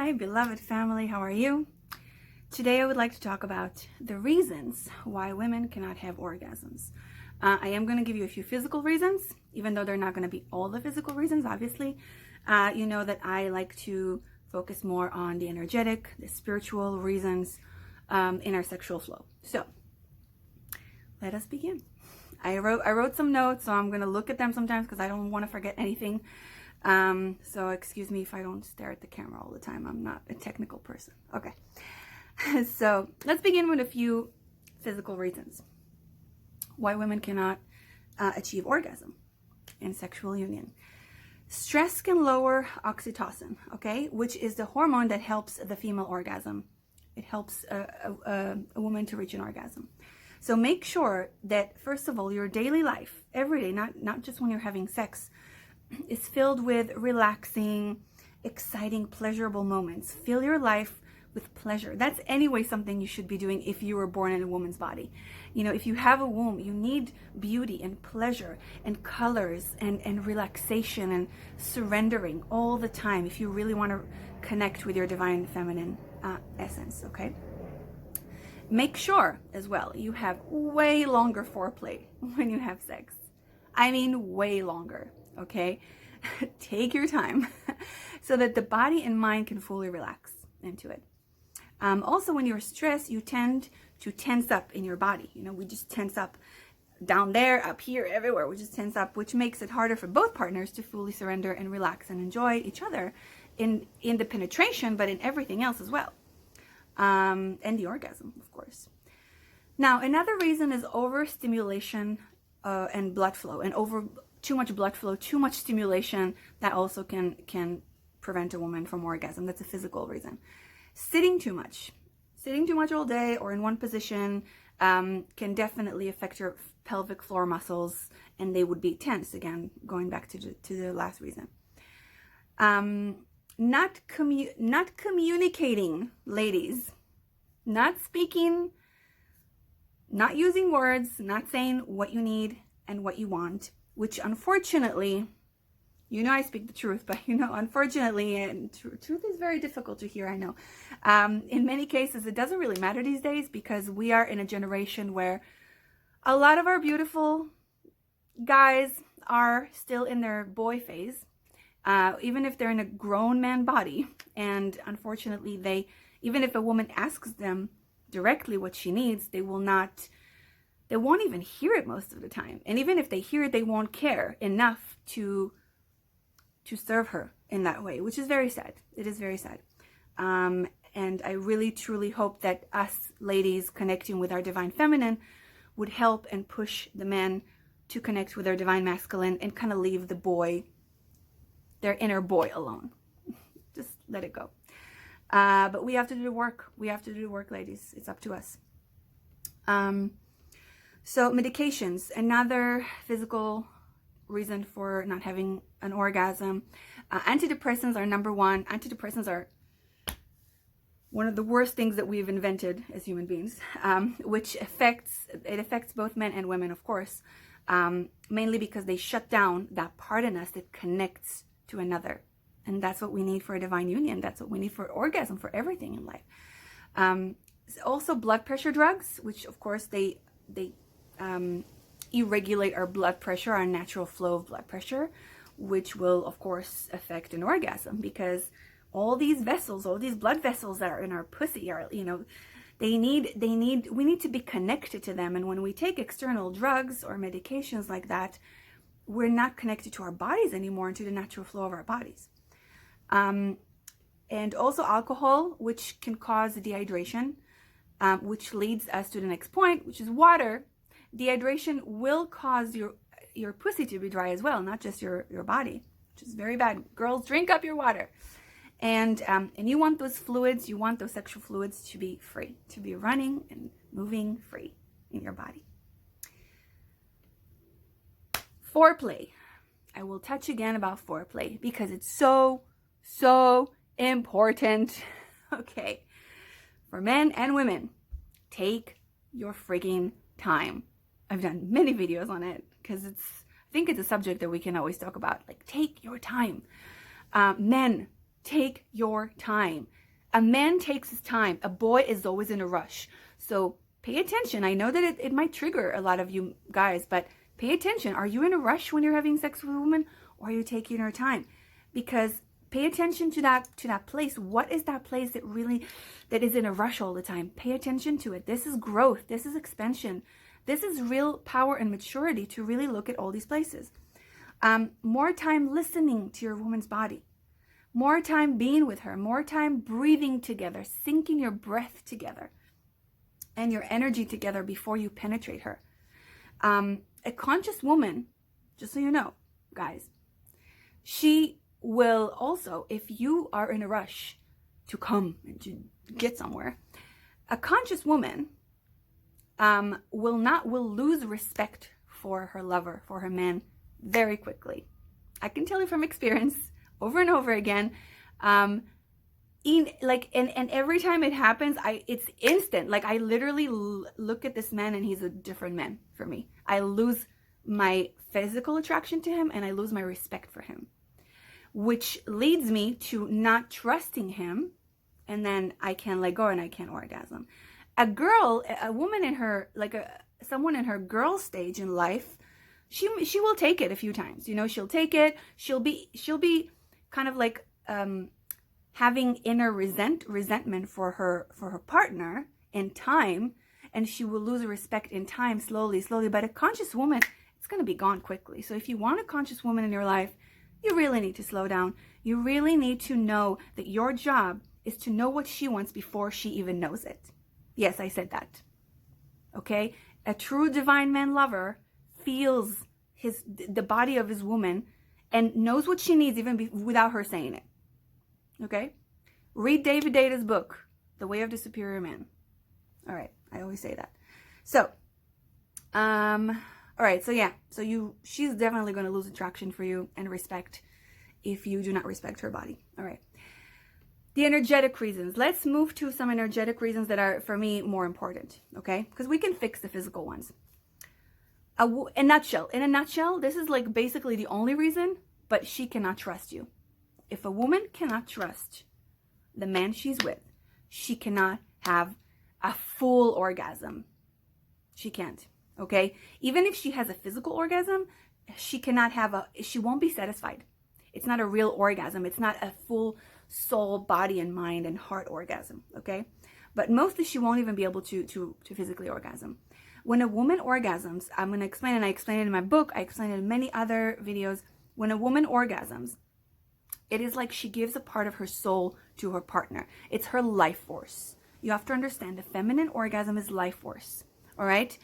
Hi, beloved family, how are you? Today I would like to talk about the reasons why women cannot have orgasms. I am going to give you a few physical reasons, even though they're not going to be all the physical reasons, obviously. You know that I like to focus more on the energetic, the spiritual reasons in our sexual flow. So, let us begin. I wrote some notes, so I'm going to look at them sometimes because I don't want to forget anything. So excuse me if I don't stare at the camera all the time. I'm not a technical person. Okay. So let's begin with a few physical reasons why women cannot achieve orgasm in sexual union. Stress can lower oxytocin, okay, which is the hormone that helps the female orgasm. It helps a woman to reach an orgasm. So make sure that, first of all, your daily life, every day, not just when you're having sex, is filled with relaxing, exciting, pleasurable moments. Fill your life with pleasure. That's anyway something you should be doing if you were born in a woman's body. You know, if you have a womb, you need beauty and pleasure and colors and relaxation and surrendering all the time if you really want to connect with your divine feminine essence, okay? Make sure as well you have way longer foreplay when you have sex. I mean way longer. Okay, take your time so that the body and mind can fully relax into it. Also, when you're stressed, you tend to tense up in your body. You know, we just tense up down there, up here, everywhere. We just tense up, which makes it harder for both partners to fully surrender and relax and enjoy each other in the penetration, but in everything else as well. And the orgasm, of course. Now, another reason is overstimulation and blood flow, and too much blood flow, too much stimulation. That also can prevent a woman from orgasm. That's a physical reason. Sitting too much all day or in one position can definitely affect your pelvic floor muscles, and they would be tense. Again, going back to the last reason. Not communicating, ladies. Not speaking, not using words, not saying what you need and what you want, which unfortunately, you know, I speak the truth, but you know, unfortunately, and truth is very difficult to hear, I know. In many cases, it doesn't really matter these days because we are in a generation where a lot of our beautiful guys are still in their boy phase, even if they're in a grown man body. And unfortunately, even if a woman asks them directly what she needs, they won't even hear it most of the time. And even if they hear it, they won't care enough to serve her in that way, which is very sad. It is very sad. And I really, truly hope that us ladies connecting with our divine feminine would help and push the men to connect with their divine masculine and kind of leave the boy, their inner boy, alone. Just let it go. But we have to do the work. We have to do the work, ladies. It's up to us. So medications, another physical reason for not having an orgasm. Antidepressants are number one. Antidepressants are one of the worst things that we've invented as human beings, which affects both men and women, of course, mainly because they shut down that part in us that connects to another. And that's what we need for a divine union. That's what we need for orgasm, for everything in life. Also blood pressure drugs, which of course they irregulate our blood pressure, our natural flow of blood pressure, which will of course affect an orgasm because all these vessels, all these blood vessels that are in our pussy are, you know, we need to be connected to them. And when we take external drugs or medications like that, we're not connected to our bodies anymore and to the natural flow of our bodies. And also alcohol, which can cause dehydration, which leads us to the next point, which is water. Dehydration will cause your pussy to be dry as well, not just your body, which is very bad. Girls, drink up your water. And you want those fluids, you want those sexual fluids to be free, to be running and moving free in your body. Foreplay. I will touch again about foreplay because it's so important. Okay. For men and women, take your frigging time. I've done many videos on it because I think it's a subject that we can always talk about. Like, take your time. Men, Take your time. A man takes his time. A boy is always in a rush. So pay attention. I know that it might trigger a lot of you guys, but pay attention. Are you in a rush when you're having sex with a woman, or are you taking your time? Because pay attention to that place. What is that place that is in a rush all the time? Pay attention to it. This is growth. This is expansion. This is real power and maturity to really look at all these places. More time listening to your woman's body. More time being with her. More time breathing together, syncing your breath together and your energy together before you penetrate her. A conscious woman, just so you know, guys, she will also, if you are in a rush to come and to get somewhere, a conscious woman will lose respect for her lover, for her man, very quickly. I can tell you from experience, over and over again. And every time it happens, it's instant. Like, I literally look at this man and he's a different man for me. I lose my physical attraction to him and I lose my respect for him, which leads me to not trusting him, and then I can't let go and I can't orgasm. A woman in her, someone in her girl stage in life, she will take it a few times. You know, she'll take it. She'll be kind of like having inner resentment for her partner in time, and she will lose respect in time, slowly. But a conscious woman, it's going to be gone quickly. So if you want a conscious woman in your life, you really need to slow down. You really need to know that your job is to know what she wants before she even knows it. Yes, I said that. Okay? A true divine man lover feels the body of his woman and knows what she needs even without her saying it. Okay? Read David Data's book, The Way of the Superior Man. All right, I always say that. So, all right, so yeah, she's definitely going to lose attraction for you and respect if you do not respect her body. All right. The energetic reasons. Let's move to some energetic reasons that are, for me, more important, okay? Because we can fix the physical ones. In a nutshell, this is like basically the only reason, but she cannot trust you. If a woman cannot trust the man she's with, she cannot have a full orgasm. She can't, okay? Even if she has a physical orgasm, she won't be satisfied. It's not a real orgasm. It's not a full soul, body, and mind and heart orgasm, okay? But mostly she won't even be able to physically orgasm. When a woman orgasms, I'm going to explain, and I explain it in my book, I explain it in many other videos. When a woman orgasms, it is like she gives a part of her soul to her partner. It's her life force. You have to understand, the feminine orgasm is life force, all right?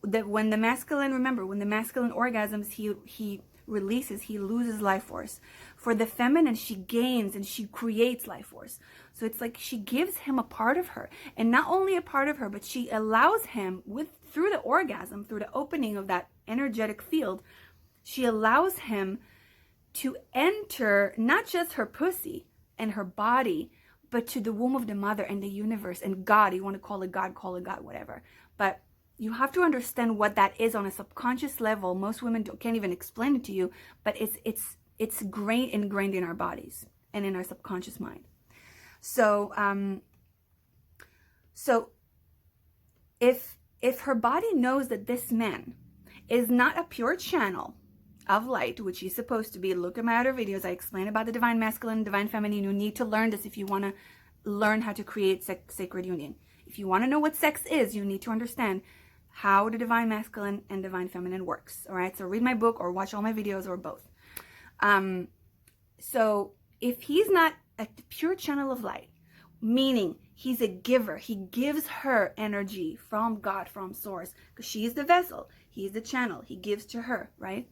That when the masculine orgasms, he releases, he loses life force. For the feminine, she gains and she creates life force. So it's like she gives him a part of her, and not only a part of her, but she allows him through the orgasm, through the opening of that energetic field, she allows him to enter not just her pussy and her body, but to the womb of the mother and the universe and God. You want to call it God, whatever. But you have to understand what that is on a subconscious level. Most women can't even explain it to you, but it's ingrained in our bodies and in our subconscious mind. So if her body knows that this man is not a pure channel of light, which he's supposed to be, look at my other videos. I explain about the divine masculine, divine feminine. You need to learn this if you want to learn how to create sacred union. If you want to know what sex is, you need to understand how the divine masculine and divine feminine works. All right, so read my book or watch all my videos or both. So if he's not a pure channel of light, meaning he's a giver, he gives her energy from God, from source, because she's the vessel, he's the channel, he gives to her, right?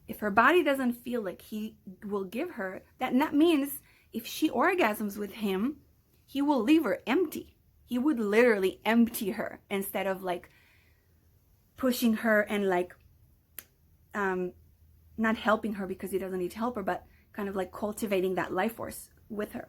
If her body doesn't feel like he will give her, that means if she orgasms with him, he will leave her empty. He would literally empty her instead of like pushing her and like not helping her because he doesn't need to help her, but kind of like cultivating that life force with her.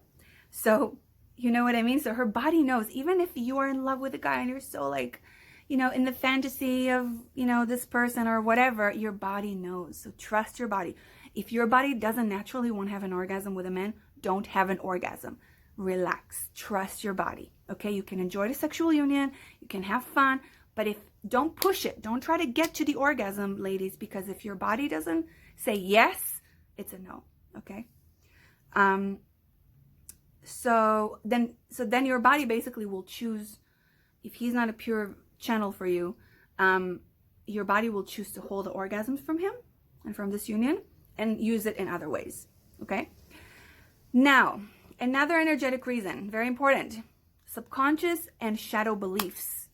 So you know what I mean? So her body knows, even if you are in love with a guy and you're so like, you know, in the fantasy of, you know, this person or whatever, your body knows. So trust your body. If your body doesn't naturally want to have an orgasm with a man, don't have an orgasm. Relax, trust your body. Okay, you can enjoy the sexual union, you can have fun, but don't push it. Don't try to get to the orgasm, ladies, because if your body doesn't say yes, it's a no. Okay. So then your body basically will choose. If he's not a pure channel for you, your body will choose to hold the orgasms from him and from this union and use it in other ways. Okay. Now, another energetic reason, very important: subconscious and shadow beliefs.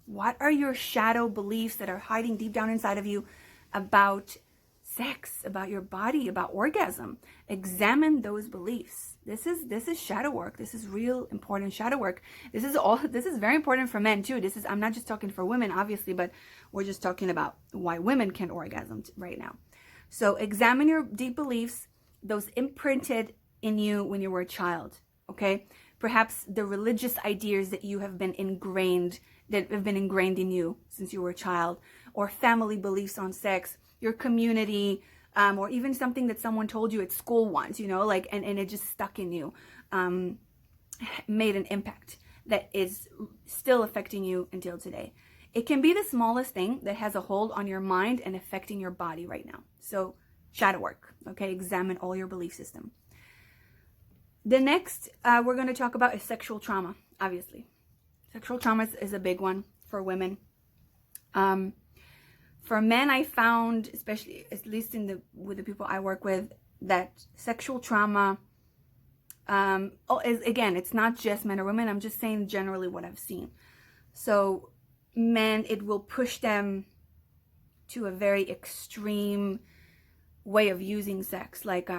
What are your shadow beliefs that are hiding deep down inside of you about sex, about your body, about orgasm? Examine those beliefs. This is shadow work. This is real important shadow work. This is very important for men too. I'm not just talking for women, obviously, but we're just talking about why women can't orgasm right now. So examine your deep beliefs, those imprinted in you when you were a child. Okay, perhaps the religious ideas that have been ingrained in you since you were a child, or family beliefs on sex, your community, or even something that someone told you at school once, and it just stuck in you, made an impact that is still affecting you until today. It can be the smallest thing that has a hold on your mind and affecting your body right now. So shadow work, okay? Examine all your belief system. The next we're going to talk about is sexual trauma, obviously. Sexual trauma is a big one for women. For men, I found, especially at least with the people I work with, that sexual trauma, again, it's not just men or women. I'm just saying generally what I've seen. So men, it will push them to a very extreme way of using sex. Like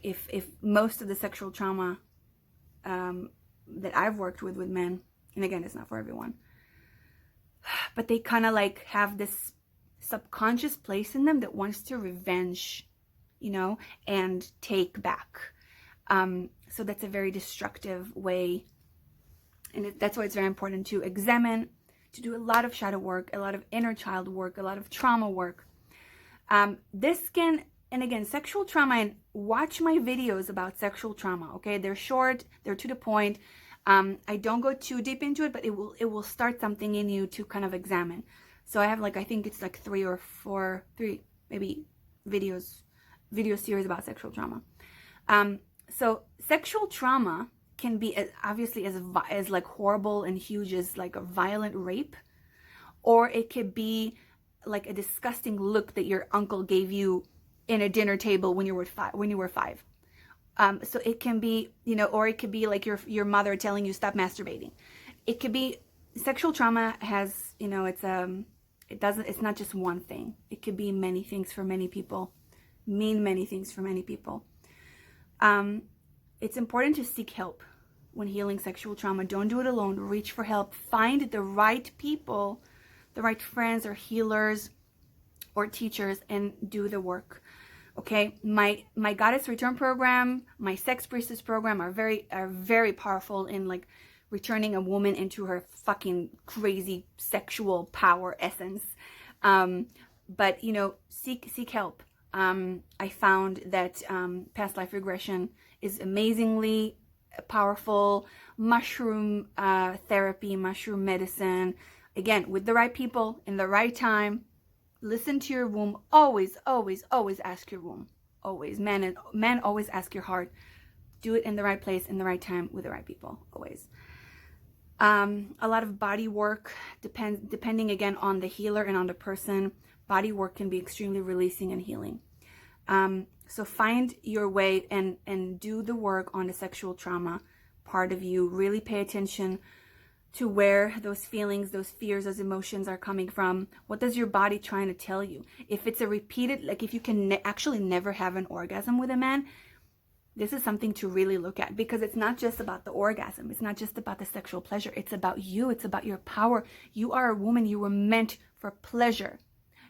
if most of the sexual trauma that I've worked with men, and again, it's not for everyone, but they kind of like have this subconscious place in them that wants to revenge, and take back. So that's a very destructive way. And that's why it's very important to examine, to do a lot of shadow work, a lot of inner child work, a lot of trauma work. This can, and again, sexual trauma, and watch my videos about sexual trauma, okay? They're short, they're to the point. I don't go too deep into it, but it will start something in you to kind of examine. So I have I think it's 3 or 4 maybe video series about sexual trauma. So sexual trauma can be obviously as horrible and huge as a violent rape, or it could be like a disgusting look that your uncle gave you in a dinner table when you were 5. So it can be, or it could be like your mother telling you stop masturbating. It could be, sexual trauma has, it's not just one thing. It could be many things for many people, mean many things for many people. It's important to seek help when healing sexual trauma. Don't do it alone. Reach for help. Find the right people, the right friends or healers or teachers, and do the work. Okay, my Goddess Return program, my Sex Priestess program are very powerful in returning a woman into her fucking crazy sexual power essence. But seek help. I found that past life regression is amazingly powerful. Mushroom therapy, mushroom medicine, again, with the right people in the right time. Listen to your womb. Always, always, always ask your womb. Always. Men always ask your heart. Do it in the right place, in the right time, with the right people. Always. A lot of body work, depending again on the healer and on the person. Body work can be extremely releasing and healing. So find your way and do the work on the sexual trauma part of you. Really pay attention to where those feelings, those fears, those emotions are coming from. What does your body trying to tell you? If it's a repeated, if you can actually never have an orgasm with a man, this is something to really look at, because it's not just about the orgasm. It's not just about the sexual pleasure. It's about you. It's about your power. You are a woman. You were meant for pleasure.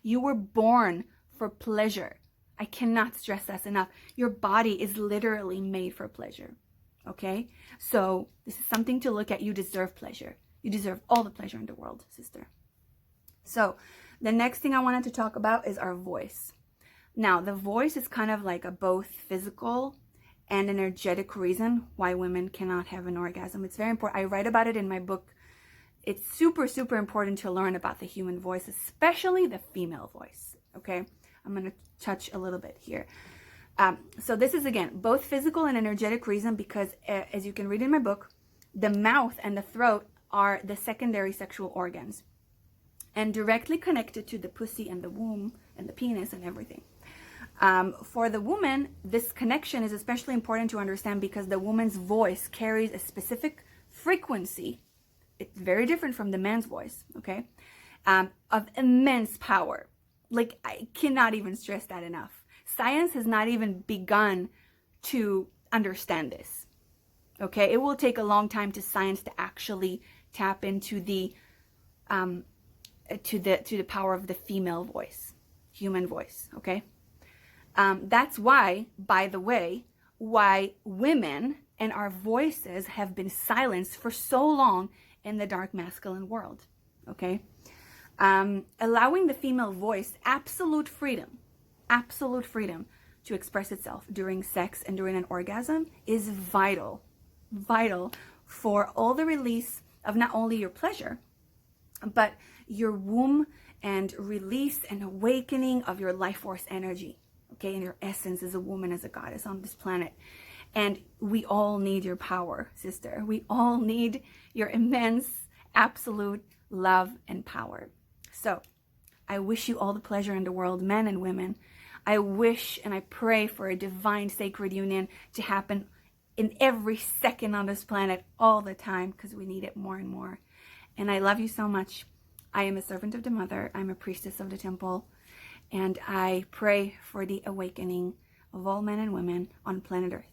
You were born for pleasure. I cannot stress that enough. Your body is literally made for pleasure. Okay? So this is something to look at. You deserve pleasure. You deserve all the pleasure in the world, sister. So the next thing I wanted to talk about is our voice. Now, the voice is kind of like a both physical and energetic reason why women cannot have an orgasm. It's very important. I write about it in my book. It's super, super important to learn about the human voice, especially the female voice. Okay, I'm going to touch a little bit here. So this is, again, both physical and energetic reason, because as you can read in my book, the mouth and the throat are the secondary sexual organs and directly connected to the pussy and the womb and the penis and everything. For the woman, this connection is especially important to understand because the woman's voice carries a specific frequency. It's very different from the man's voice, okay? Of immense power. Like, I cannot even stress that enough. Science has not even begun to understand this, okay? It will take a long time to science to actually tap into the to the power of the female voice, human voice, okay? That's why, by the way, why women and our voices have been silenced for so long in the dark masculine world, okay? Allowing the female voice absolute freedom to express itself during sex and during an orgasm is vital for all the release of not only your pleasure, but your womb and release and awakening of your life force energy, okay, and your essence as a woman, as a goddess on this planet. And we all need your power, sister. We all need your immense, absolute love and power. So I wish you all the pleasure in the world, men and women. I wish and I pray for a divine sacred union to happen in every second on this planet all the time, because we need it more and more. And I love you so much. I am a servant of the Mother. I'm a priestess of the temple. And I pray for the awakening of all men and women on planet Earth.